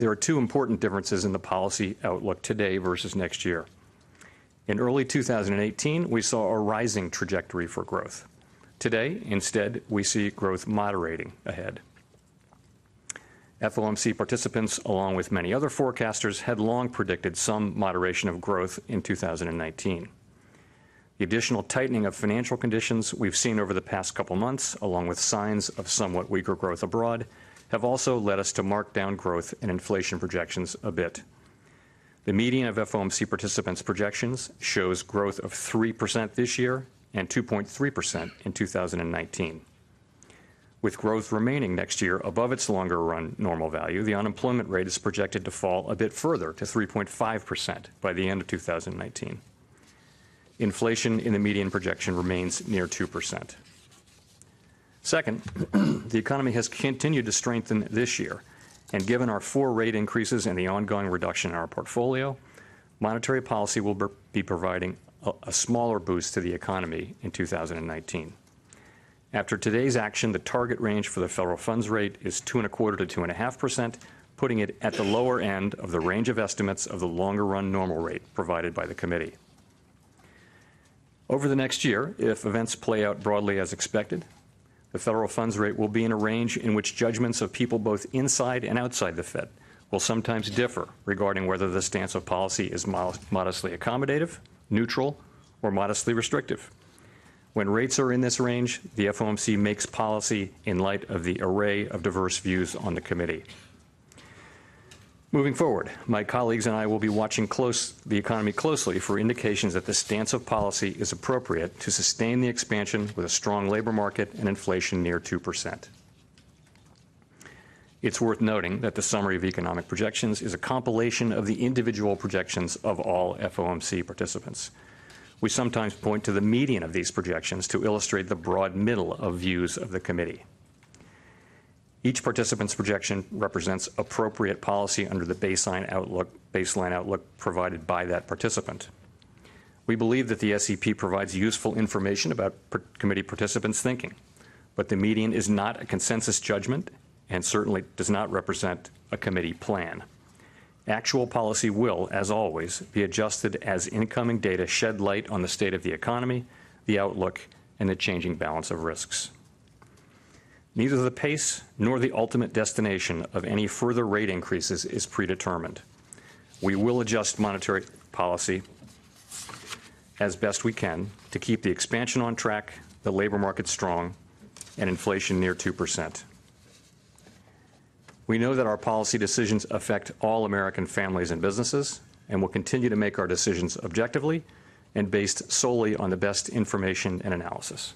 There are two important differences in the policy outlook today versus next year. In early 2018, we saw a rising trajectory for growth. Today, instead, we see growth moderating ahead. FOMC participants, along with many other forecasters, had long predicted some moderation of growth in 2019. The additional tightening of financial conditions we've seen over the past couple months, along with signs of somewhat weaker growth abroad, have also led us to mark down growth and inflation projections a bit. The median of FOMC participants' projections shows growth of 3% this year and 2.3% in 2019. With growth remaining next year above its longer-run normal value, the unemployment rate is projected to fall a bit further to 3.5% by the end of 2019. Inflation in the median projection remains near 2%. Second, the economy has continued to strengthen this year, and given our 4 rate increases and the ongoing reduction in our portfolio, monetary policy will be providing a smaller boost to the economy in 2019. After today's action, the target range for the federal funds rate is 2.25% to 2.5%, putting it at the lower end of the range of estimates of the longer-run normal rate provided by the committee. Over the next year, if events play out broadly as expected, the federal funds rate will be in a range in which judgments of people both inside and outside the Fed will sometimes differ regarding whether the stance of policy is modestly accommodative, neutral, or modestly restrictive. When rates are in this range, the FOMC makes policy in light of the array of diverse views on the committee. Moving forward, my colleagues and I will be watching the economy closely for indications that the stance of policy is appropriate to sustain the expansion with a strong labor market and inflation near 2%. It's worth noting that the summary of economic projections is a compilation of the individual projections of all FOMC participants. We sometimes point to the median of these projections to illustrate the broad middle of views of the committee. Each participant's projection represents appropriate policy under the baseline outlook provided by that participant. We believe that the SEP provides useful information about committee participants' thinking, but the median is not a consensus judgment and certainly does not represent a committee plan. Actual policy will, as always, be adjusted as incoming data shed light on the state of the economy, the outlook, and the changing balance of risks. Neither the pace nor the ultimate destination of any further rate increases is predetermined. We will adjust monetary policy as best we can to keep the expansion on track, the labor market strong, and inflation near 2%. We know that our policy decisions affect all American families and businesses, and will continue to make our decisions objectively and based solely on the best information and analysis.